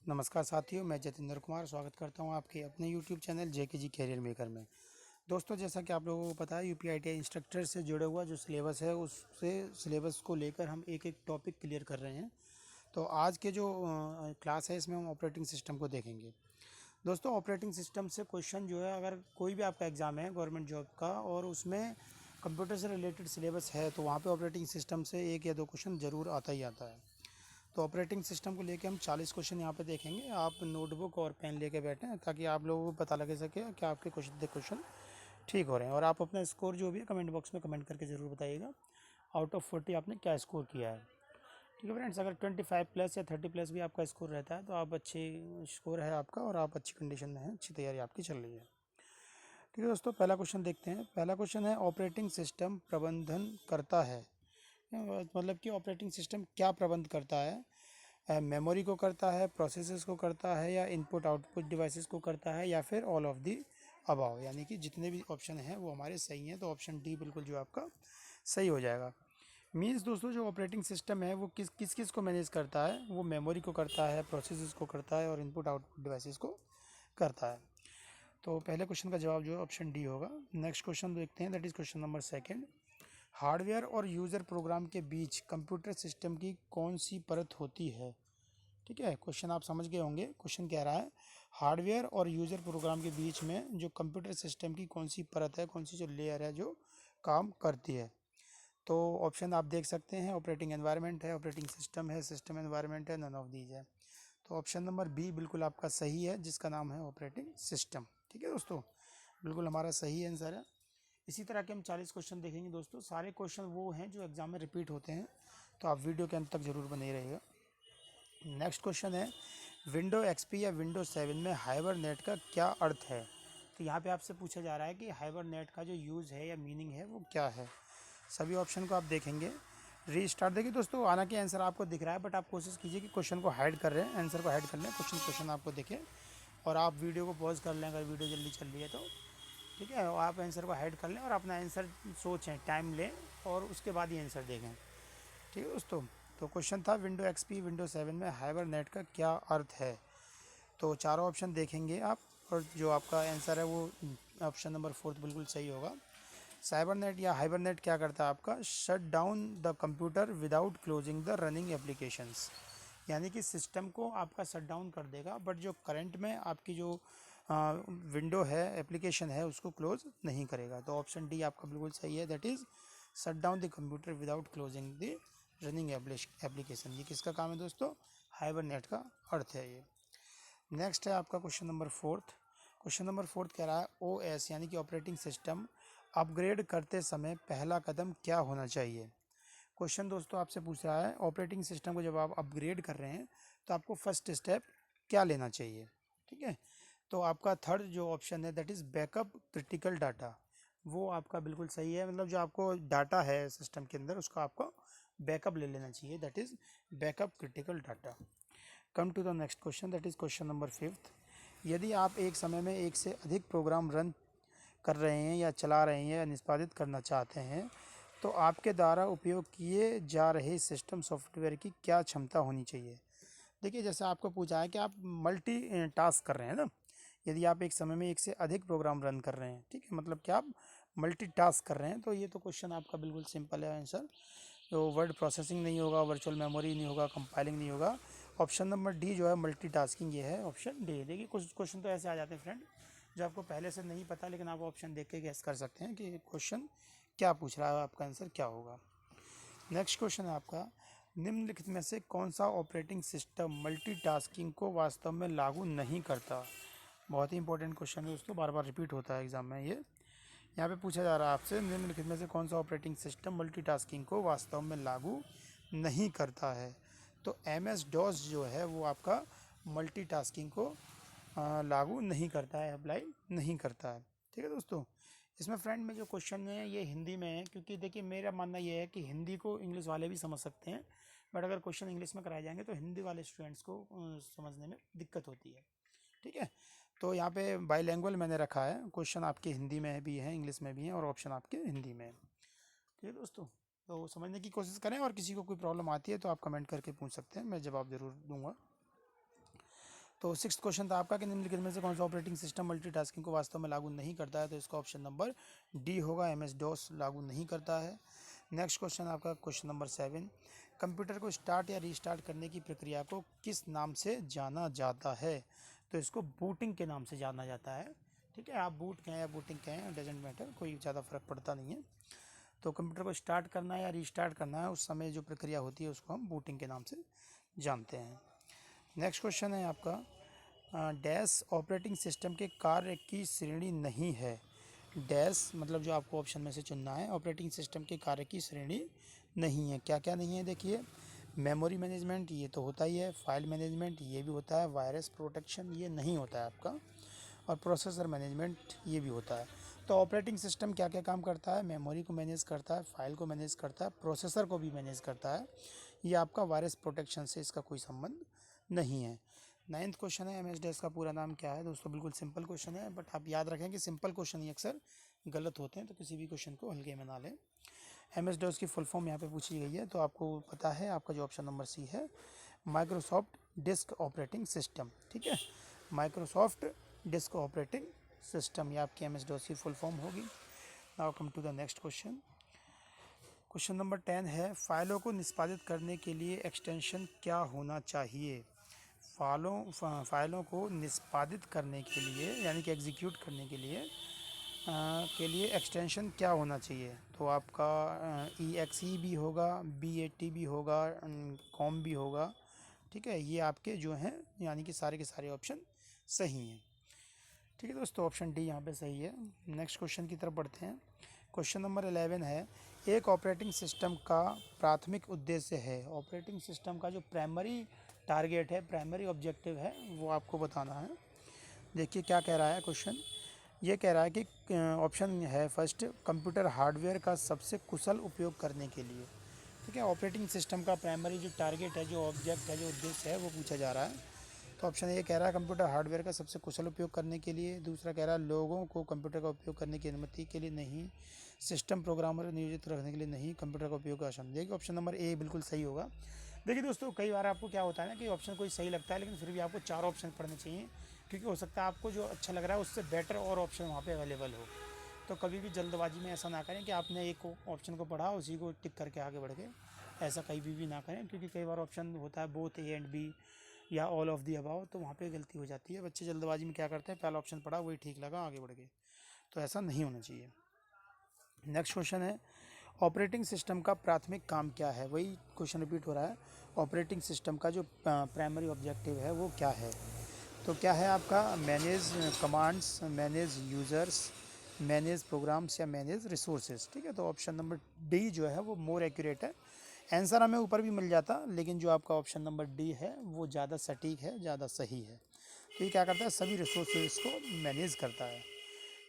नमस्कार साथियों, मैं जतिंदर कुमार स्वागत करता हूं आपके अपने YouTube चैनल जेके जी कैरियर मेकर में। दोस्तों, जैसा कि आप लोगों को पता है, यूपीआईटीआई इंस्ट्रक्टर से जुड़ा हुआ जो सिलेबस है उससे सिलेबस को लेकर हम एक एक टॉपिक क्लियर कर रहे हैं। तो आज के जो क्लास है इसमें हम ऑपरेटिंग सिस्टम को देखेंगे। दोस्तों, ऑपरेटिंग सिस्टम से क्वेश्चन जो है, अगर कोई भी आपका एग्ज़ाम है गवर्नमेंट जॉब का और उसमें कंप्यूटर से रिलेटेड सिलेबस है तो वहाँ पे ऑपरेटिंग सिस्टम से एक या दो क्वेश्चन ज़रूर आता ही आता है। तो ऑपरेटिंग सिस्टम को लेके हम 40 क्वेश्चन यहाँ पे देखेंगे। आप नोटबुक और पेन लेके बैठें ताकि आप लोगों को पता लगे सके कि आपके क्वेश्चन ठीक हो रहे हैं। और आप अपना स्कोर जो भी है कमेंट बॉक्स में कमेंट करके ज़रूर बताइएगा, आउट ऑफ 40 आपने क्या स्कोर किया है। ठीक है फ्रेंड्स, अगर 25 प्लस या 30 प्लस भी आपका स्कोर रहता है तो आप अच्छी स्कोर है आपका और आप अच्छी कंडीशन में हैं, अच्छी तैयारी आपकी चल रही है। ठीक है दोस्तों, पहला क्वेश्चन देखते हैं। पहला क्वेश्चन है, ऑपरेटिंग सिस्टम प्रबंधन करता है, मतलब कि ऑपरेटिंग सिस्टम क्या प्रबंध करता है। मेमोरी को करता है, प्रोसेसर्स को करता है, या इनपुट आउटपुट डिवाइसेस को करता है, या फिर ऑल ऑफ दी अबाव। यानी कि जितने भी ऑप्शन हैं वो हमारे सही हैं, तो ऑप्शन डी बिल्कुल जो आपका सही हो जाएगा। मीन्स दोस्तों, जो ऑपरेटिंग सिस्टम है वो किस किस को मैनेज करता है, वो मेमोरी को करता है, प्रोसेसर्स को करता है और इनपुट आउटपुट डिवाइसेस को करता है। तो पहले क्वेश्चन का जवाब जो है ऑप्शन डी होगा। नेक्स्ट क्वेश्चन देखते हैं, that is question number second. Hardware और यूज़र प्रोग्राम के बीच कंप्यूटर सिस्टम की कौन सी परत होती है। ठीक है, क्वेश्चन आप समझ गए होंगे। क्वेश्चन कह रहा है, हार्डवेयर और यूज़र प्रोग्राम के बीच में जो कंप्यूटर सिस्टम की कौन सी परत है, कौन सी जो लेयर है जो काम करती है। तो ऑप्शन आप देख सकते हैं, ऑपरेटिंग एनवायरनमेंट है, ऑपरेटिंग सिस्टम है, सिस्टम एनवायरनमेंट है, नन ऑफ दीज है। तो ऑप्शन नंबर बी बिल्कुल आपका सही है, जिसका नाम है ऑपरेटिंग सिस्टम। ठीक है दोस्तों, बिल्कुल हमारा सही आंसर है। इसी तरह के हम 40 क्वेश्चन देखेंगे दोस्तों। सारे क्वेश्चन वो हैं जो एग्जाम में रिपीट होते हैं, तो आप वीडियो के अंत तक जरूर बने रहिएगा। नेक्स्ट क्वेश्चन है, विंडो एक्सपी या विंडो 7 में हाइबरनेट का क्या अर्थ है। तो यहाँ पे आपसे पूछा जा रहा है कि हाइबरनेट का जो यूज़ है या मीनिंग है वो क्या है। सभी ऑप्शन को आप देखेंगे। रीस्टार्ट देखिए दोस्तों, हालांकि आंसर आपको दिख रहा है, बट आप कोशिश कीजिए कि क्वेश्चन को हाइड कर रहे हैं, आंसर को हाइड कर लें, क्वेश्चन आपको दिखे। और आप वीडियो को पॉज कर लें अगर वीडियो जल्दी चल रही है तो। ठीक है, आप आंसर को हाइड कर लें और अपना आंसर सोचें, टाइम लें और उसके बाद ही आंसर देखें। ठीक है दोस्तों, तो क्वेश्चन था, विंडो एक्सपी विंडो 7 में हाइबरनेट का क्या अर्थ है। तो चारों ऑप्शन देखेंगे आप, और जो आपका आंसर है वो ऑप्शन नंबर 4 बिल्कुल सही होगा। साइबरनेट या हाइबरनेट क्या करता है आपका, shut down the computer without closing the running applications. यानी कि सिस्टम को आपका शट डाउन कर देगा, बट जो करंट में आपकी जो विंडो है, एप्लीकेशन है, उसको क्लोज नहीं करेगा। तो ऑप्शन डी आपका बिल्कुल सही है, that is shut down the computer without closing the running application. ये किसका काम है दोस्तों, हाइबरनेट का अर्थ है ये। नेक्स्ट है आपका क्वेश्चन नंबर 4। क्वेश्चन नंबर 4 कह रहा है, ओ एस यानी कि ऑपरेटिंग सिस्टम अपग्रेड करते समय पहला कदम क्या होना चाहिए। क्वेश्चन दोस्तों आपसे पूछ रहा है, ऑपरेटिंग सिस्टम को जब आप अपग्रेड कर रहे हैं तो आपको फर्स्ट स्टेप क्या लेना चाहिए। ठीक है, तो आपका थर्ड जो ऑप्शन है, that is backup critical data. वो आपका बिल्कुल सही है, मतलब जो आपको डाटा है सिस्टम के अंदर उसका आपको बैकअप ले लेना चाहिए, that is backup critical data. Come to the next question, that is question number 5। यदि आप एक समय में एक से अधिक प्रोग्राम रन कर रहे हैं या चला रहे हैं या निष्पादित करना चाहते हैं तो आपके द्वारा उपयोग किए जा रहे सिस्टम सॉफ्टवेयर की क्या क्षमता होनी चाहिए। देखिए, जैसे आपको पूछा है कि आप मल्टी टास्क कर रहे हैं ना, यदि आप एक समय में एक से अधिक प्रोग्राम रन कर रहे हैं, ठीक है, मतलब कि आप मल्टी टास्क कर रहे हैं, तो ये तो क्वेश्चन आपका बिल्कुल सिंपल है आंसर। तो वर्ड प्रोसेसिंग नहीं होगा, वर्चुअल मेमोरी नहीं होगा, कंपाइलिंग नहीं होगा। ऑप्शन नंबर डी जो है मल्टीटास्किंग, ये है ऑप्शन डी। देखिए, कुछ क्वेश्चन तो ऐसे आ जाते हैं फ्रेंड जो आपको पहले से नहीं पता, लेकिन आप ऑप्शन देख के गेस कर सकते हैं कि क्वेश्चन क्या पूछ रहा है, आपका आंसर क्या होगा। नेक्स्ट क्वेश्चन है आपका, निम्नलिखित में से कौन सा ऑपरेटिंग सिस्टम मल्टीटास्किंग को वास्तव में लागू नहीं करता। बहुत ही इंपॉर्टेंट क्वेश्चन है दोस्तों, बार बार रिपीट होता है एग्जाम में ये। यहाँ पे पूछा जा रहा है आपसे, निम्नलिखित में से कौन सा ऑपरेटिंग सिस्टम मल्टीटास्किंग को वास्तव में लागू नहीं करता है। तो एम एस डॉस जो है वो आपका मल्टीटास्किंग को लागू नहीं करता है, अप्लाई नहीं करता है। ठीक है दोस्तों, इसमें फ्रेंड में जो क्वेश्चन है ये हिंदी में है, क्योंकि देखिए मेरा मानना ये है कि हिंदी को इंग्लिश वाले भी समझ सकते हैं, बट अगर क्वेश्चन इंग्लिश में कराए जाएंगे तो हिंदी वाले स्टूडेंट्स को समझने में दिक्कत होती है। ठीक है, तो यहाँ पे बाईलैंग्वेज मैंने रखा है, क्वेश्चन आपके हिंदी में भी है, इंग्लिश में भी है, और ऑप्शन आपके हिंदी में है। ठीक है दोस्तों, तो समझने की कोशिश करें, और किसी को कोई प्रॉब्लम आती है तो आप कमेंट करके पूछ सकते हैं, मैं जवाब ज़रूर दूंगा। तो 6th क्वेश्चन था आपका कि निम्नलिखित में से कौन सा ऑपरेटिंग सिस्टम मल्टीटास्किंग को वास्तव में लागू नहीं करता है, तो इसका ऑप्शन नंबर डी होगा, MS DOS लागू नहीं करता है। नेक्स्ट क्वेश्चन आपका क्वेश्चन नंबर 7, कंप्यूटर को स्टार्ट या रीस्टार्ट करने की प्रक्रिया को किस नाम से जाना जाता है, तो इसको बूटिंग के नाम से जाना जाता है। ठीक है, आप बूट कहें या बूटिंग कहें, डजेंट मैटर, कोई ज़्यादा फर्क पड़ता नहीं है। तो कंप्यूटर को स्टार्ट करना है या रीस्टार्ट करना है, उस समय जो प्रक्रिया होती है उसको हम बूटिंग के नाम से जानते हैं। नेक्स्ट क्वेश्चन है आपका, डैश ऑपरेटिंग सिस्टम के कार्य की श्रेणी नहीं है। डैश मतलब जो आपको ऑप्शन में से चुनना है, ऑपरेटिंग सिस्टम के कार्य की श्रेणी नहीं है। क्या क्या नहीं है देखिए, मेमोरी मैनेजमेंट ये तो होता ही है, फाइल मैनेजमेंट ये भी होता है, वायरस प्रोटेक्शन ये नहीं होता है आपका, और प्रोसेसर मैनेजमेंट ये भी होता है। तो ऑपरेटिंग सिस्टम क्या क्या काम करता है, मेमोरी को मैनेज करता है, फाइल को मैनेज करता है, प्रोसेसर को भी मैनेज करता है। ये आपका वायरस प्रोटेक्शन से इसका कोई संबंध नहीं है। 9th क्वेश्चन है, MS DOS का पूरा नाम क्या है। दोस्तों बिल्कुल सिंपल क्वेश्चन है, बट आप याद रखें कि सिंपल क्वेश्चन ही अक्सर गलत होते हैं, तो किसी भी क्वेश्चन को हल्के में ना लें। MS DOS की फुल फॉर्म यहाँ पे पूछी गई है, तो आपको पता है, आपका जो ऑप्शन नंबर सी है, माइक्रोसॉफ्ट डिस्क ऑपरेटिंग सिस्टम। ठीक है, माइक्रोसॉफ्ट डिस्क ऑपरेटिंग सिस्टम, ये आपकी MS DOS की फुल फॉर्म होगी। Now come to the next question. Question number 10 है, फाइलों को निष्पादित करने के लिए एक्सटेंशन क्या होना चाहिए। फाइलों को निष्पादित करने के लिए यानी कि एग्जीक्यूट करने के लिए एक्सटेंशन क्या होना चाहिए। तो आपका EXE भी होगा, BAT भी होगा, COM भी होगा। ठीक है, ये आपके जो हैं यानी कि सारे के सारे ऑप्शन सही हैं। ठीक है दोस्तों, ऑप्शन डी यहाँ पे सही है। नेक्स्ट क्वेश्चन की तरफ बढ़ते हैं। क्वेश्चन नंबर 11 है, एक ऑपरेटिंग सिस्टम का प्राथमिक उद्देश्य है। ऑपरेटिंग सिस्टम का जो प्राइमरी टारगेट है, प्राइमरी ऑब्जेक्टिव है, वो आपको बताना है। देखिए क्या कह रहा है क्वेश्चन, ये कह रहा है कि ऑप्शन है फर्स्ट, कंप्यूटर हार्डवेयर का सबसे कुशल उपयोग करने के लिए। ठीक है, ऑपरेटिंग सिस्टम का प्राइमरी जो टारगेट है, जो ऑब्जेक्ट है, जो उद्देश्य है, वो पूछा जा रहा है। तो ऑप्शन ए कह रहा है कंप्यूटर हार्डवेयर का सबसे कुशल उपयोग करने के लिए। दूसरा कह रहा है लोगों को कंप्यूटर का उपयोग करने की अनुमति के लिए नहीं, सिस्टम प्रोग्रामर नियोजित रखने के लिए नहीं, कंप्यूटर का उपयोग आसान। देखिए ऑप्शन नंबर ए बिल्कुल सही होगा। देखिए दोस्तों, कई बार आपको क्या होता है ना कि ऑप्शन कोई सही लगता है, लेकिन फिर भी आपको 4 ऑप्शन पढ़ने चाहिए, क्योंकि हो सकता है आपको जो अच्छा लग रहा है उससे बेटर और ऑप्शन वहाँ पे अवेलेबल हो। तो कभी भी जल्दबाजी में ऐसा ना करें कि आपने एक ऑप्शन को पढ़ा उसी को टिक करके आगे बढ़ गए, ऐसा कभी भी ना करें, क्योंकि कई बार ऑप्शन होता है बोथ ए एंड बी या ऑल ऑफ दी अबाव, तो वहाँ पे गलती हो जाती है। बच्चे जल्दबाजी में क्या करते हैं, पहला ऑप्शन पढ़ा वही ठीक लगा आगे बढ़ गए, तो ऐसा नहीं होना चाहिए। नेक्स्ट क्वेश्चन है, ऑपरेटिंग सिस्टम का प्राथमिक काम क्या है। वही क्वेश्चन रिपीट हो रहा है, ऑपरेटिंग सिस्टम का जो प्राइमरी ऑब्जेक्टिव है वो क्या है। तो क्या है आपका, manage commands, manage users, manage programs या मैनेज रिसोर्सेज। ठीक है, तो ऑप्शन नंबर डी जो है वो मोर एक्यूरेट है। आंसर हमें ऊपर भी मिल जाता, लेकिन जो आपका ऑप्शन नंबर डी है वो ज़्यादा सटीक है, ज़्यादा सही है। तो ये क्या करता है, सभी रिसोर्सेज को मैनेज करता है।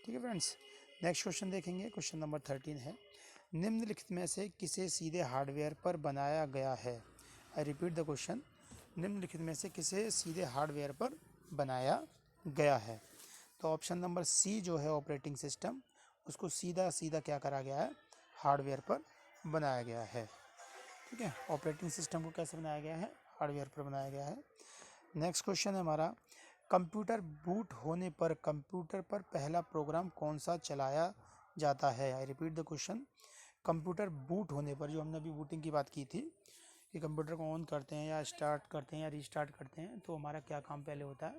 ठीक है फ्रेंड्स, नेक्स्ट क्वेश्चन देखेंगे। क्वेश्चन नंबर 13 है, निम्नलिखित में से किसे सीधे हार्डवेयर पर बनाया गया है। आई रिपीट द क्वेश्चन, निम्नलिखित में से किसे सीधे हार्डवेयर पर बनाया गया है। तो ऑप्शन नंबर सी जो है ऑपरेटिंग सिस्टम, उसको सीधा सीधा क्या करा गया है, हार्डवेयर पर बनाया गया है। ठीक है, ऑपरेटिंग सिस्टम को कैसे बनाया गया है, हार्डवेयर पर बनाया गया है। नेक्स्ट क्वेश्चन है हमारा, कंप्यूटर बूट होने पर कंप्यूटर पर पहला प्रोग्राम कौन सा चलाया जाता है। I repeat the question, computer boot होने पर, जो हमने अभी बूटिंग की बात की थी कि कंप्यूटर को ऑन करते हैं या स्टार्ट करते हैं या रीस्टार्ट करते हैं, तो हमारा क्या काम पहले होता है,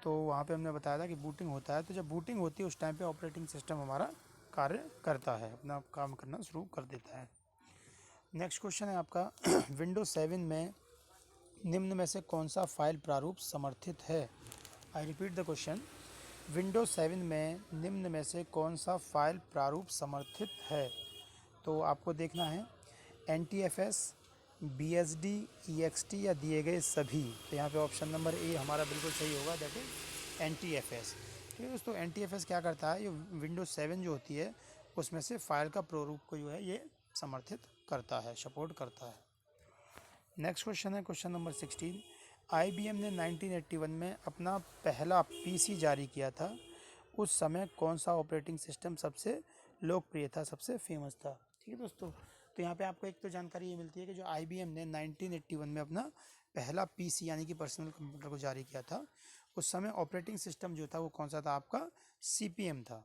तो वहाँ पे हमने बताया था कि बूटिंग होता है। तो जब बूटिंग होती है उस टाइम पे ऑपरेटिंग सिस्टम हमारा कार्य करता है, अपना काम करना शुरू कर देता है। नेक्स्ट क्वेश्चन है आपका, विंडोज 7 में निम्न में से कौन सा फाइल प्रारूप समर्थित है। I repeat the question, Windows 7 में निम्न में से कौन सा फाइल प्रारूप समर्थित है। तो आपको देखना है NTFS, BSD, EXT या दिए गए सभी। तो यहाँ पे ऑप्शन नंबर ए हमारा बिल्कुल सही होगा, दैट इज NTFS। ठीक है दोस्तों, NTFS क्या करता है, ये विंडोज 7 जो होती है उसमें से फाइल का प्रारूप को जो है ये समर्थित करता है, सपोर्ट करता है। नेक्स्ट क्वेश्चन है क्वेश्चन नंबर 16, IBM ने 1981 में अपना पहला PC जारी किया था। उस समय कौन सा ऑपरेटिंग सिस्टम सबसे लोकप्रिय था, सबसे फेमस था। ठीक है दोस्तों, तो यहाँ पे आपको एक तो जानकारी ये मिलती है कि जो IBM ने 1981 में अपना पहला PC यानी कि पर्सनल कंप्यूटर को जारी किया था, उस समय ऑपरेटिंग सिस्टम जो था वो कौन सा था आपका CPM था।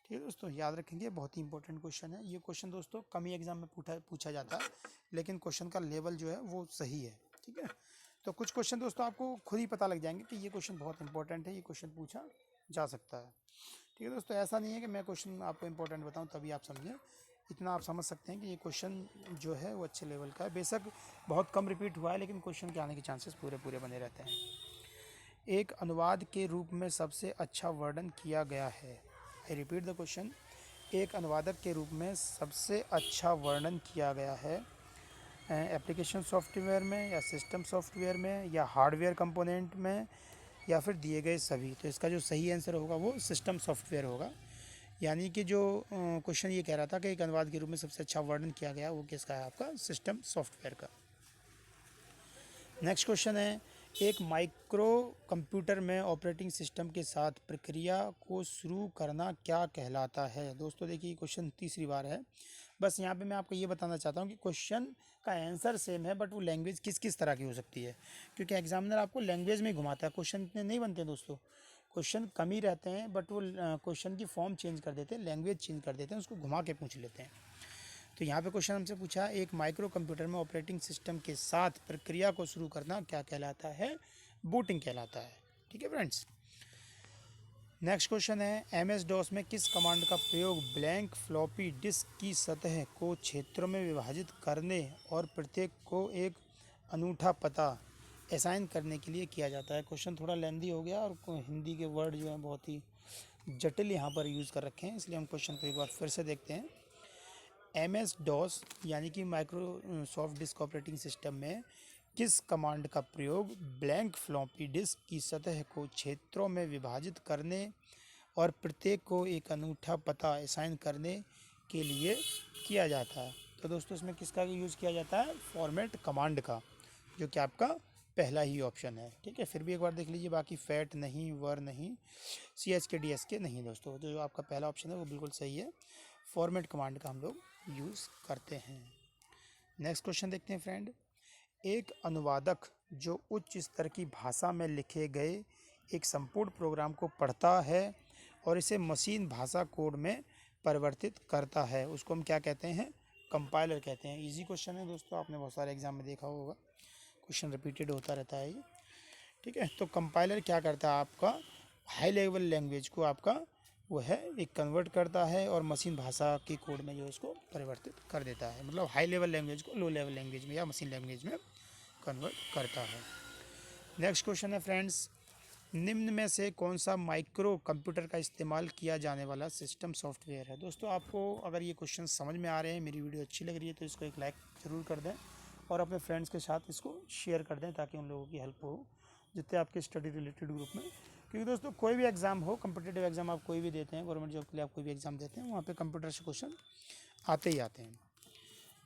ठीक है दोस्तों, याद रखेंगे, बहुत ही इंपॉर्टेंट क्वेश्चन है ये क्वेश्चन दोस्तों, कम ही एग्जाम में पूछा जाता है, लेकिन क्वेश्चन का लेवल जो है वो सही है। ठीक है, तो कुछ क्वेश्चन दोस्तों आपको खुद ही पता लग जाएंगे कि ये क्वेश्चन बहुत इंपॉर्टेंट है, ये क्वेश्चन पूछा जा सकता है। ठीक है दोस्तों, ऐसा नहीं है कि मैं क्वेश्चन आपको इंपॉर्टेंट बताऊं तभी आप समझें, इतना आप समझ सकते हैं कि ये क्वेश्चन जो है वो अच्छे लेवल का है। बेशक बहुत कम रिपीट हुआ है, लेकिन क्वेश्चन के आने के चांसेस पूरे पूरे बने रहते हैं। एक अनुवाद के रूप में सबसे अच्छा वर्णन किया गया है। आई रिपीट द क्वेश्चन, एक अनुवादक के रूप में सबसे अच्छा वर्णन किया गया है एप्लीकेशन सॉफ्टवेयर में या सिस्टम सॉफ्टवेयर में या हार्डवेयर कंपोनेंट में या फिर दिए गए सभी। तो इसका जो सही आंसर होगा वो सिस्टम सॉफ्टवेयर होगा। यानी कि जो क्वेश्चन ये कह रहा था कि एक अनुवाद के रूप में सबसे अच्छा वर्णन किया गया, वो किसका है आपका सिस्टम सॉफ्टवेयर का। नेक्स्ट क्वेश्चन है, एक माइक्रो कंप्यूटर में ऑपरेटिंग सिस्टम के साथ प्रक्रिया को शुरू करना क्या कहलाता है। दोस्तों देखिए क्वेश्चन तीसरी बार है, बस यहाँ पे मैं आपको ये बताना चाहता हूँ कि क्वेश्चन का आंसर सेम है, बट वो लैंग्वेज किस किस तरह की हो सकती है, क्योंकि एग्जामिनर आपको लैंग्वेज में ही घुमाता है। क्वेश्चन इतने नहीं बनते दोस्तों, क्वेश्चन कम ही रहते हैं, बट वो क्वेश्चन की फॉर्म चेंज कर देते हैं, लैंग्वेज चेंज कर देते हैं, उसको घुमा के पूछ लेते हैं। तो यहाँ पे क्वेश्चन हमसे पूछा, एक माइक्रो कंप्यूटर में ऑपरेटिंग सिस्टम के साथ प्रक्रिया को शुरू करना क्या कहलाता है, बूटिंग कहलाता है। ठीक है फ्रेंड्स, नेक्स्ट क्वेश्चन है, MS-DOS में किस कमांड का प्रयोग ब्लैंक फ्लॉपी डिस्क की सतह को क्षेत्रों में विभाजित करने और प्रत्येक को एक अनूठा पता असाइन करने के लिए किया जाता है। क्वेश्चन थोड़ा लेंदी हो गया और हिंदी के वर्ड जो हैं बहुत ही जटिल यहाँ पर यूज़ कर रखे हैं, इसलिए हम क्वेश्चन को एक बार फिर से देखते हैं। MS-DOS यानी कि माइक्रोसॉफ्ट डिस्क ऑपरेटिंग सिस्टम में किस कमांड का प्रयोग ब्लैंक फ्लॉपी डिस्क की सतह को क्षेत्रों में विभाजित करने और प्रत्येक को एक अनूठा पता असाइन करने के लिए किया जाता है। तो दोस्तों इसमें किसका यूज़ किया जाता है, फॉर्मेट कमांड का, जो कि आपका पहला ही ऑप्शन है। ठीक है, फिर भी एक बार देख लीजिए, बाकी फैट नहीं, वर नहीं, CHK DSK नहीं दोस्तों, जो आपका पहला ऑप्शन है वो बिल्कुल सही है, फॉर्मेट कमांड का हम लोग यूज़ करते हैं। नेक्स्ट क्वेश्चन देखते हैं फ्रेंड, एक अनुवादक जो उच्च स्तर की भाषा में लिखे गए एक संपूर्ण प्रोग्राम को पढ़ता है और इसे मशीन भाषा कोड में परिवर्तित करता है, उसको हम क्या कहते हैं, कंपाइलर कहते हैं। इजी क्वेश्चन है दोस्तों, आपने बहुत सारे एग्जाम में देखा होगा, क्वेश्चन रिपीटेड होता रहता है ये। ठीक है, तो कंपाइलर क्या करता है, आपका हाई लेवल लैंग्वेज को आपका वो है एक कन्वर्ट करता है और मशीन भाषा के कोड में जो इसको परिवर्तित कर देता है, मतलब हाई लेवल लैंग्वेज को लो लेवल लैंग्वेज में या मशीन लैंग्वेज में कन्वर्ट करता है। नेक्स्ट क्वेश्चन है फ्रेंड्स, निम्न में से कौन सा माइक्रो कंप्यूटर का इस्तेमाल किया जाने वाला सिस्टम सॉफ्टवेयर है। दोस्तों आपको अगर ये क्वेश्चन समझ में आ रहे हैं, मेरी वीडियो अच्छी लग रही है, तो इसको एक लाइक ज़रूर कर दें और अपने फ्रेंड्स के साथ इसको शेयर कर दें, ताकि उन लोगों की हेल्प हो जितने आपके स्टडी रिलेटेड ग्रुप में। क्योंकि दोस्तों कोई भी एग्ज़ाम हो, कम्पिटिटिव एग्ज़ाम आप कोई भी देते हैं, गवर्नमेंट जॉब के लिए आप कोई भी एग्ज़ाम देते हैं, वहाँ पे कंप्यूटर से क्वेश्चन आते ही आते हैं।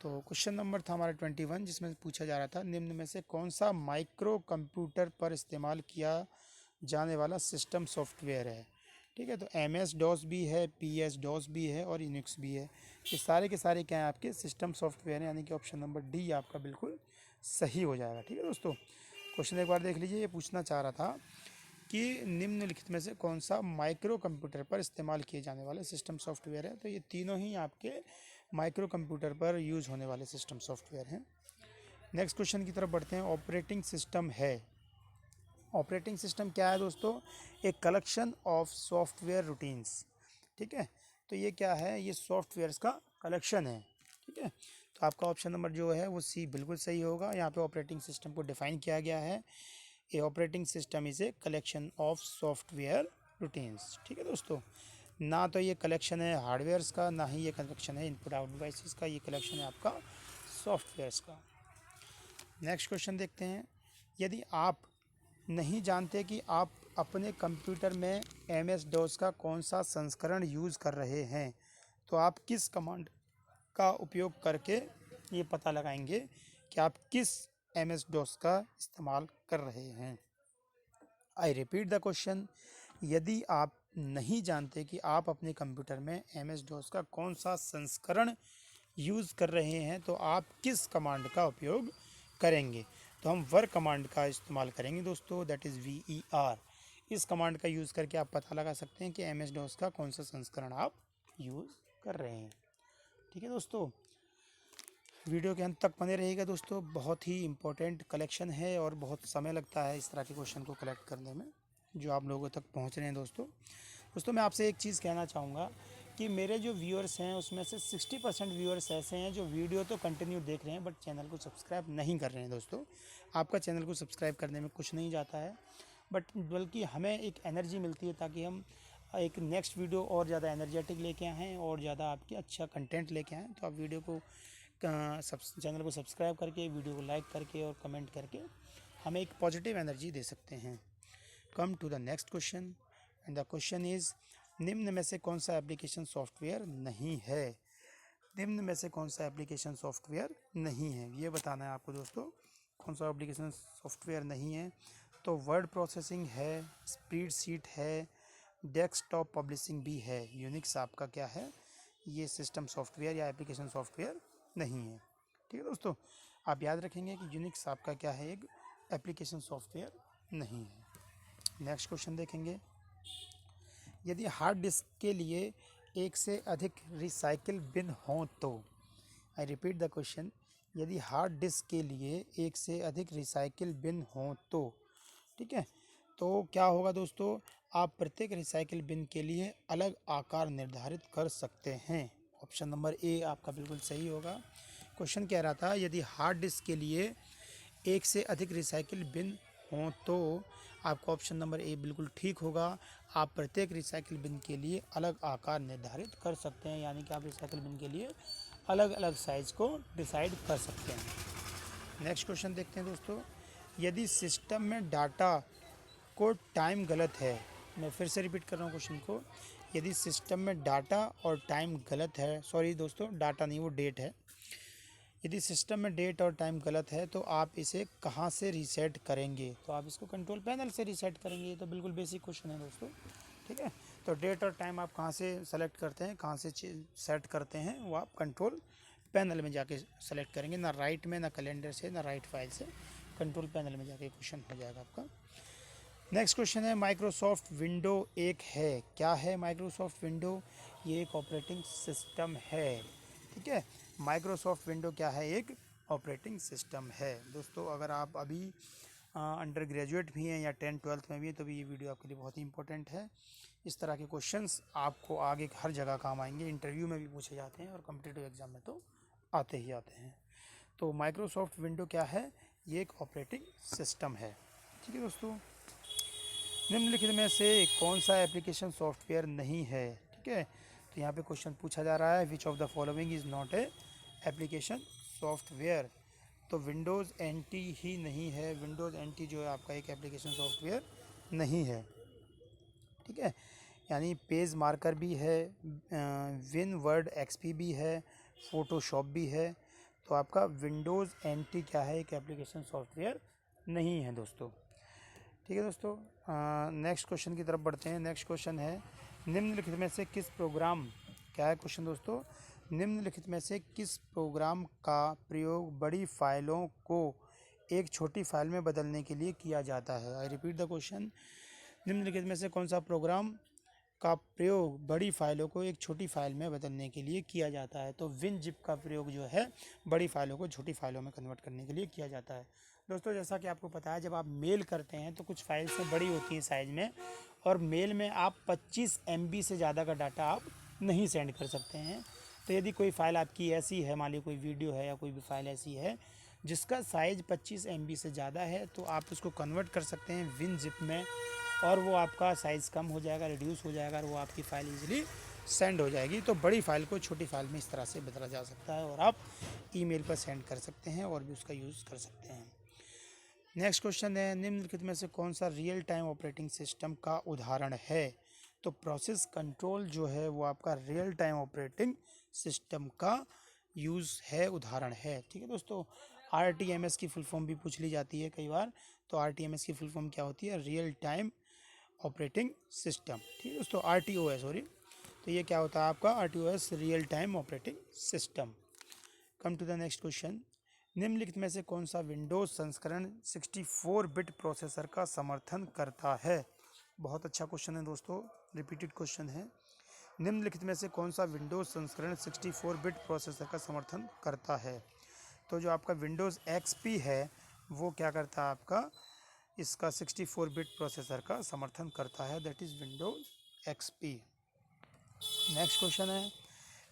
तो क्वेश्चन नंबर था हमारा 21, जिसमें पूछा जा रहा था, निम्न में से कौन सा माइक्रो कंप्यूटर पर इस्तेमाल किया जाने वाला सिस्टम सॉफ्टवेयर है। ठीक है, तो MS-DOS भी है, PS-DOS भी है और यूनिक्स भी है। ये सारे के सारे क्या हैं, आपके सिस्टम सॉफ्टवेयर हैं, यानी कि ऑप्शन नंबर डी आपका बिल्कुल सही हो जाएगा। ठीक है दोस्तों, क्वेश्चन एक बार देख लीजिए, ये पूछना चाह रहा था कि निम्नलिखित में से कौन सा माइक्रो कंप्यूटर पर इस्तेमाल किए जाने वाले सिस्टम सॉफ्टवेयर है। तो ये तीनों ही आपके माइक्रो कंप्यूटर पर यूज़ होने वाले सिस्टम सॉफ्टवेयर हैं। नेक्स्ट क्वेश्चन की तरफ बढ़ते हैं, ऑपरेटिंग सिस्टम है। ऑपरेटिंग सिस्टम क्या है दोस्तों, एक कलेक्शन ऑफ सॉफ्टवेयर रूटीन्स। ठीक है, तो ये क्या है, ये सॉफ्टवेयर्स का कलेक्शन है। ठीक है, तो आपका ऑप्शन नंबर जो है वो सी बिल्कुल सही होगा। यहाँ पे ऑपरेटिंग सिस्टम को डिफाइन किया गया है, a operating system is a collection of software routines. ठीक है दोस्तों, ना तो ये कलेक्शन है हार्डवेयर्स का, ना ही ये कलेक्शन है इनपुट आउट डिवाइसेस का, ये कलेक्शन है आपका सॉफ्टवेयर्स का। नेक्स्ट क्वेश्चन देखते हैं, यदि आप नहीं जानते कि आप अपने कंप्यूटर में MS-DOS का कौन सा संस्करण यूज़ कर रहे हैं, तो आप किस कमांड का उपयोग करके ये पता लगाएंगे कि आप किस MS-DOS का इस्तेमाल कर रहे हैं। आई रिपीट द क्वेश्चन, यदि आप नहीं जानते कि आप अपने कंप्यूटर में MS-DOS का कौन सा संस्करण यूज़ कर रहे हैं तो आप किस कमांड का उपयोग करेंगे। तो हम वर कमांड का इस्तेमाल करेंगे दोस्तों, दैट इज़ VER। इस कमांड का यूज़ करके आप पता लगा सकते हैं कि MS-DOS का कौन सा संस्करण आप यूज़ कर रहे हैं। ठीक है दोस्तों, वीडियो के अंत तक बने रहिएगा दोस्तों। बहुत ही इम्पोर्टेंट कलेक्शन है और बहुत समय लगता है इस तरह के क्वेश्चन को कलेक्ट करने में, जो आप लोगों तक पहुंच रहे हैं दोस्तों मैं आपसे एक चीज़ कहना चाहूँगा कि मेरे जो व्यूअर्स हैं उसमें से 60% व्यूअर्स ऐसे हैं जो वीडियो तो कंटिन्यू देख रहे हैं बट चैनल को सब्सक्राइब नहीं कर रहे हैं दोस्तों। आपका चैनल को सब्सक्राइब करने में कुछ नहीं जाता है, बट बल्कि हमें एक एनर्जी मिलती है ताकि हम एक नेक्स्ट वीडियो और ज़्यादा एनर्जेटिक लेके आएँ और ज़्यादा आपके अच्छा कंटेंट लेके आएँ। तो आप वीडियो को चैनल को सब्सक्राइब करके, वीडियो को लाइक करके और कमेंट करके हमें एक पॉजिटिव एनर्जी दे सकते हैं। Come to the next question, and the question is, निम्न में से कौन सा एप्लीकेशन सॉफ्टवेयर नहीं है। निम्न में से कौन सा एप्लीकेशन सॉफ्टवेयर नहीं है, ये बताना है आपको दोस्तों। कौन सा एप्लीकेशन सॉफ्टवेयर नहीं है, तो वर्ड प्रोसेसिंग है, स्प्रेडशीट है, डेस्कटॉप पब्लिशिंग भी है। यूनिक्स आपका क्या है, ये सिस्टम सॉफ्टवेयर या एप्लीकेशन सॉफ्टवेयर नहीं है। ठीक है दोस्तों, आप याद रखेंगे कि यूनिक्स आपका क्या है, एक एप्लीकेशन सॉफ्टवेयर नहीं है। नेक्स्ट क्वेश्चन देखेंगे, यदि हार्ड डिस्क के लिए एक से अधिक रिसाइकिल बिन हों तो। आई रिपीट द क्वेश्चन, यदि हार्ड डिस्क के लिए एक से अधिक रिसाइकिल बिन हों तो, ठीक है, तो क्या होगा दोस्तों, आप प्रत्येक रिसाइकिल बिन के लिए अलग आकार निर्धारित कर सकते हैं। ऑप्शन नंबर ए आपका बिल्कुल सही होगा। क्वेश्चन कह रहा था यदि हार्ड डिस्क के लिए एक से अधिक रिसाइकिल बिन हों तो आपका ऑप्शन नंबर ए बिल्कुल ठीक होगा। आप प्रत्येक रिसाइकिल बिन के लिए अलग आकार निर्धारित कर सकते हैं, यानी कि आप रिसाइकिल बिन के लिए अलग अलग साइज़ को डिसाइड कर सकते हैं। नेक्स्ट क्वेश्चन देखते हैं दोस्तों, यदि सिस्टम में डाटा को टाइम गलत है, मैं फिर से रिपीट कर रहा हूँ क्वेश्चन को, यदि सिस्टम में डाटा और टाइम गलत है, सॉरी दोस्तों डाटा नहीं वो डेट है, यदि सिस्टम में डेट और टाइम गलत है तो आप इसे कहाँ से रीसेट करेंगे। तो आप इसको कंट्रोल पैनल से रीसेट करेंगे। ये तो बिल्कुल बेसिक क्वेश्चन है दोस्तों। ठीक है, तो डेट और टाइम आप कहाँ से सेलेक्ट करते हैं, कहाँ से सेट करते हैं, वो आप कंट्रोल पैनल में जाके सेलेक्ट करेंगे, ना राइट में, ना कैलेंडर से, ना राइट फाइल से, कंट्रोल पैनल में जाके क्वेश्चन हो जाएगा आपका। नेक्स्ट क्वेश्चन है, माइक्रोसॉफ्ट विंडो एक है, क्या है माइक्रोसॉफ्ट विंडो, ये एक ऑपरेटिंग सिस्टम है। ठीक है, माइक्रोसॉफ्ट विंडो क्या है, एक ऑपरेटिंग सिस्टम है। दोस्तों अगर आप अभी अंडर ग्रेजुएट भी हैं या 10th-12th में भी हैं तो भी ये वीडियो आपके लिए बहुत ही इंपॉर्टेंट है। इस तरह के क्वेश्चंस आपको आगे हर जगह काम आएंगे, इंटरव्यू में भी पूछे जाते हैं और कॉम्पिटिटिव एग्जाम में तो आते ही आते हैं। तो माइक्रोसॉफ्ट विंडो क्या है, ये एक ऑपरेटिंग सिस्टम है। ठीक है दोस्तों, निम्नलिखित में से कौन सा एप्लीकेशन सॉफ्टवेयर नहीं है। ठीक है, तो यहाँ पे क्वेश्चन पूछा जा रहा है, which of the following is not a application software. तो विंडोज़ NT ही नहीं है, विंडोज़ NT जो है आपका एक एप्लीकेशन सॉफ्टवेयर नहीं है। ठीक है, यानी पेज मार्कर भी है, विन वर्ड XP भी है, फ़ोटोशॉप भी है। तो आपका विंडोज़ NT क्या है, एक एप्लीकेशन सॉफ्टवेयर नहीं है दोस्तों। ठीक है दोस्तों, नेक्स्ट क्वेश्चन की तरफ बढ़ते हैं। नेक्स्ट क्वेश्चन है, निम्नलिखित में से किस प्रोग्राम, क्या है क्वेश्चन दोस्तों, निम्नलिखित में से किस प्रोग्राम का प्रयोग बड़ी फाइलों को एक छोटी फाइल में बदलने के लिए किया जाता है। आई रिपीट द क्वेश्चन, निम्नलिखित में से कौन सा प्रोग्राम का प्रयोग बड़ी फाइलों को एक छोटी फाइल में बदलने के लिए किया जाता है। तो WinZip का प्रयोग जो है बड़ी फाइलों को छोटी फाइलों में कन्वर्ट करने के लिए किया जाता है। दोस्तों जैसा कि आपको पता है, जब आप मेल करते हैं तो कुछ फाइल्स से बड़ी होती हैं साइज़ में, और मेल में आप 25 MB से ज़्यादा का डाटा आप नहीं सेंड कर सकते हैं। तो यदि कोई फ़ाइल आपकी ऐसी है, मान लीजिए कोई वीडियो है या कोई भी फाइल ऐसी है जिसका साइज़ 25 MB से ज़्यादा है, तो आप उसको कन्वर्ट कर सकते हैं WinZip में, और वो आपका साइज़ कम हो जाएगा, रिड्यूस हो जाएगा, और वो आपकी फ़ाइल ईजिली सेंड हो जाएगी। तो बड़ी फ़ाइल को छोटी फ़ाइल में इस तरह से बदला जा सकता है, और आप ईमेल पर सेंड कर सकते हैं और भी उसका यूज़ कर सकते हैं। नेक्स्ट क्वेश्चन है, निम्नलिखित में से कौन सा रियल टाइम ऑपरेटिंग सिस्टम का उदाहरण है। तो प्रोसेस कंट्रोल जो है वो आपका रियल टाइम ऑपरेटिंग सिस्टम का यूज़ है, उदाहरण है। ठीक है दोस्तों, RTMS की फुल फॉर्म भी पूछ ली जाती है कई बार। तो RTMS की फुल फॉर्म क्या होती है, रियल टाइम ऑपरेटिंग सिस्टम। ठीक है दोस्तों, RTOS, सॉरी। तो ये क्या होता है आपका RTOS, real time operating system. Come to the next question. निम्नलिखित में से कौन सा विंडोज संस्करण 64 बिट प्रोसेसर का समर्थन करता है? बहुत अच्छा क्वेश्चन है दोस्तों, रिपीटेड क्वेश्चन है। निम्नलिखित में से कौन सा विंडोज संस्करण 64 बिट प्रोसेसर का समर्थन करता है? तो जो आपका विंडोज़ एक्सपी है वो क्या करता है आपका, इसका 64 बिट प्रोसेसर का समर्थन करता है, that is Windows XP. Next question है,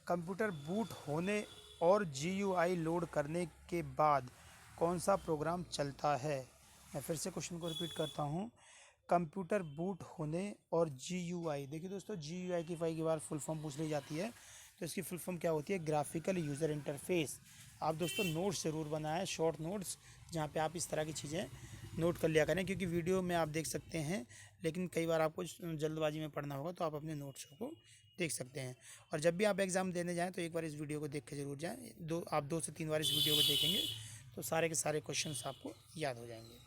कंप्यूटर बूट होने और GUI लोड करने के बाद कौन सा प्रोग्राम चलता है? मैं फिर से क्वेश्चन को रिपीट करता हूँ। कंप्यूटर बूट होने और GUI, देखिए दोस्तों GUI की बार फुल फॉर्म पूछ ली जाती है, तो इसकी फुल फॉर्म क्या होती है? Graphical user interface. आप दोस्तों नोट्स ज़रूर बनाएं, शॉर्ट नोट्स, जहाँ पे आप इस तरह की चीज़ें नोट कर लिया करें, क्योंकि वीडियो में आप देख सकते हैं लेकिन कई बार आपको जल्दबाजी में पढ़ना होगा, तो आप अपने नोट्स को देख सकते हैं। और जब भी आप एग्ज़ाम देने जाएं तो एक बार इस वीडियो को देख के ज़रूर जाएं। आप 2 से 3 बार इस वीडियो को देखेंगे तो सारे के सारे क्वेश्चंस आपको याद हो जाएंगे।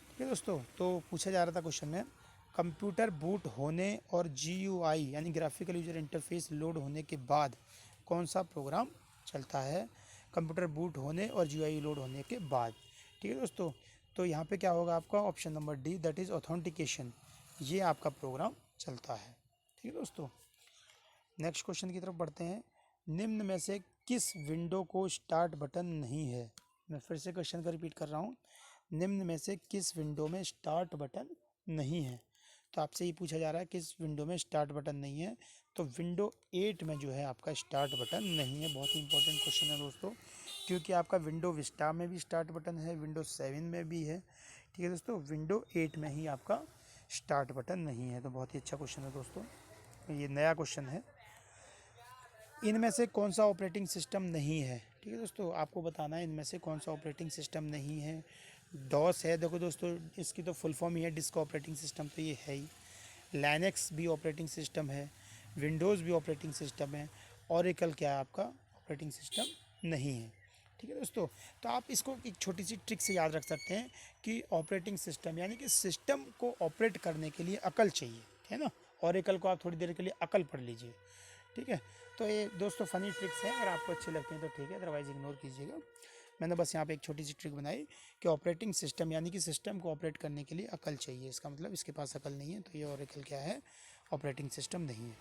ठीक है दोस्तों, तो पूछा जा रहा था क्वेश्चन में, कंप्यूटर बूट होने और GUI यानी ग्राफिकल यूजर इंटरफेस लोड होने के बाद कौन सा प्रोग्राम चलता है? कंप्यूटर बूट होने और GUI लोड होने के बाद। ठीक है दोस्तों, तो यहाँ पे क्या होगा आपका option number D, that is authentication, ये आपका प्रोग्राम चलता है। ठीक है दोस्तों, नेक्स्ट क्वेश्चन की तरफ बढ़ते हैं। निम्न में से किस विंडो को स्टार्ट बटन नहीं है? मैं फिर से क्वेश्चन को रिपीट कर रहा हूँ। निम्न में से किस विंडो में स्टार्ट बटन नहीं है? तो आपसे ये पूछा जा रहा है किस विंडो में स्टार्ट बटन नहीं है, तो विंडो 8 में जो है आपका स्टार्ट बटन नहीं है। बहुत ही इंपॉर्टेंट क्वेश्चन है दोस्तों, क्योंकि आपका विंडो विस्टा में भी स्टार्ट बटन है, विंडो 7 में भी है। ठीक है दोस्तों, विंडो 8 में ही आपका स्टार्ट बटन नहीं है। तो बहुत ही अच्छा क्वेश्चन है दोस्तों, ये नया क्वेश्चन है। इनमें से कौन सा ऑपरेटिंग सिस्टम नहीं है? ठीक है दोस्तों, आपको बताना है इनमें से कौन सा ऑपरेटिंग सिस्टम नहीं है। डॉस है, देखो दोस्तों इसकी तो फुल फॉर्म ही है डिस्क ऑपरेटिंग सिस्टम, तो ये है ही। लाइनक्स भी ऑपरेटिंग सिस्टम है, विंडोज़ भी ऑपरेटिंग सिस्टम है, ओरेकल क्या है आपका ऑपरेटिंग सिस्टम नहीं है। ठीक है दोस्तों, तो आप इसको एक छोटी सी ट्रिक से याद रख सकते हैं कि ऑपरेटिंग सिस्टम यानी कि सिस्टम को ऑपरेट करने के लिए अकल चाहिए, है ना। ओरेकल को आप थोड़ी देर के लिए अकल पढ़ लीजिए। ठीक है, तो ये दोस्तों फ़नी ट्रिक्स हैं, अगर आपको अच्छे लगते हैं तो ठीक है, अदरवाइज़ इग्नोर कीजिएगा। मैंने बस यहाँ पे एक छोटी सी ट्रिक बनाई कि ऑपरेटिंग सिस्टम यानी कि सिस्टम को ऑपरेट करने के लिए अकल चाहिए, इसका मतलब इसके पास अकल नहीं है, तो ये ओरेकल क्या है, ऑपरेटिंग सिस्टम नहीं है।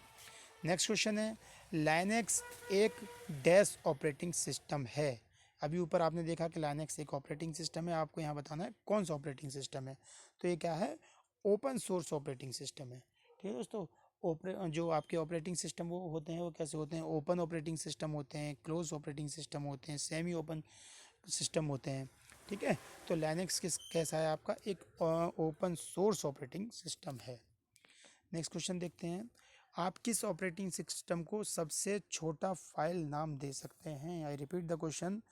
नेक्स्ट क्वेश्चन है, लाइनक्स एक डैश ऑपरेटिंग सिस्टम है। अभी ऊपर आपने देखा कि लाइनक्स एक ऑपरेटिंग सिस्टम है, आपको यहाँ बताना है कौन सा ऑपरेटिंग सिस्टम है। तो ये क्या है, ओपन सोर्स ऑपरेटिंग सिस्टम है। ठीक है दोस्तों, जो आपके ऑपरेटिंग सिस्टम वो होते हैं वो कैसे होते हैं, ओपन ऑपरेटिंग सिस्टम होते हैं, क्लोज ऑपरेटिंग सिस्टम होते हैं, सेमी ओपन सिस्टम होते हैं। ठीक है, तो लाइनक्स कैसा है आपका, एक ओपन सोर्स ऑपरेटिंग सिस्टम है। नेक्स्ट क्वेश्चन देखते हैं, आप किस ऑपरेटिंग सिस्टम को सबसे छोटा फाइल नाम दे सकते हैं? आई रिपीट द क्वेश्चन,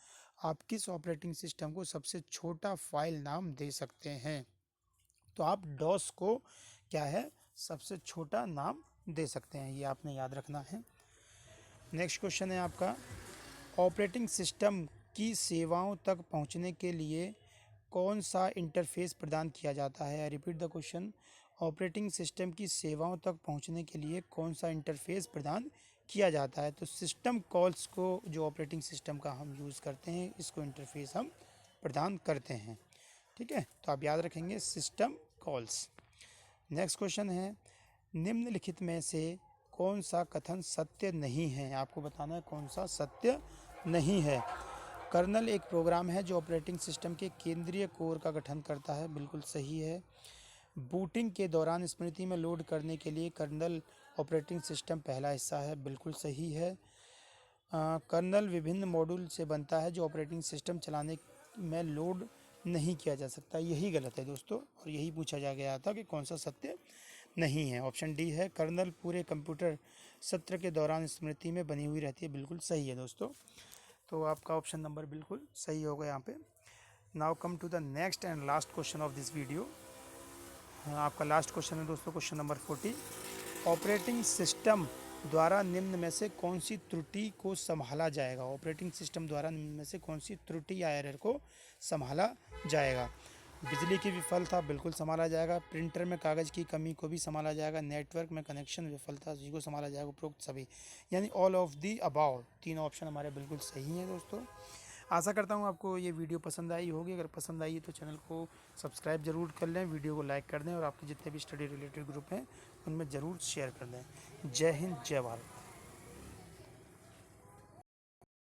आप किस ऑपरेटिंग सिस्टम को सबसे छोटा फाइल नाम दे सकते हैं? तो आप डॉस को क्या है, सबसे छोटा नाम दे सकते हैं, ये आपने याद रखना है। नेक्स्ट क्वेश्चन है आपका, ऑपरेटिंग सिस्टम की सेवाओं तक पहुंचने के लिए कौन सा इंटरफेस प्रदान किया जाता है? I repeat the question, operating system की सेवाओं तक पहुंचने के लिए कौन सा इंटरफेस प्रदान किया जाता है? तो सिस्टम कॉल्स को जो ऑपरेटिंग सिस्टम का हम यूज़ करते हैं, इसको इंटरफेस हम प्रदान करते हैं। ठीक है, तो आप याद रखेंगे सिस्टम कॉल्स। नेक्स्ट क्वेश्चन है, निम्नलिखित में से कौन सा कथन सत्य नहीं है? आपको बताना है कौन सा सत्य नहीं है। कर्नल एक प्रोग्राम है जो ऑपरेटिंग सिस्टम के केंद्रीय कोर का गठन करता है, बिल्कुल सही है। बूटिंग के दौरान स्मृति में लोड करने के लिए कर्नल ऑपरेटिंग सिस्टम पहला हिस्सा है, बिल्कुल सही है। कर्नल विभिन्न मॉड्यूल से बनता है जो ऑपरेटिंग सिस्टम चलाने में लोड नहीं किया जा सकता, यही गलत है दोस्तों, और यही पूछा जा गया था कि कौन सा सत्य नहीं है। ऑप्शन डी है, कर्नल पूरे कंप्यूटर सत्र के दौरान स्मृति में बनी हुई रहती है, बिल्कुल सही है दोस्तों। तो आपका ऑप्शन नंबर बिल्कुल सही होगा यहाँ पे। Now come to the next and last question of this video. आपका लास्ट क्वेश्चन है दोस्तों, क्वेश्चन नंबर 40, ऑपरेटिंग सिस्टम द्वारा निम्न में से कौन सी त्रुटि को संभाला जाएगा? ऑपरेटिंग सिस्टम द्वारा निम्न में से कौन सी त्रुटि या एरर को संभाला जाएगा? बिजली की विफलता बिल्कुल संभाला जाएगा, प्रिंटर में कागज़ की कमी को भी संभाला जाएगा, नेटवर्क में कनेक्शन विफलता जी को संभाला जाएगा, उपरोक्त सभी यानी ऑल ऑफ दी अबाउ तीन ऑप्शन हमारे बिल्कुल सही हैं दोस्तों। आशा करता हूँ आपको ये वीडियो पसंद आई होगी। अगर पसंद आई है तो चैनल को सब्सक्राइब ज़रूर कर लें, वीडियो को लाइक कर दें और आपके जितने भी स्टडी रिलेटेड ग्रुप हैं उनमें ज़रूर शेयर कर दें। जय हिंद, जय भारत।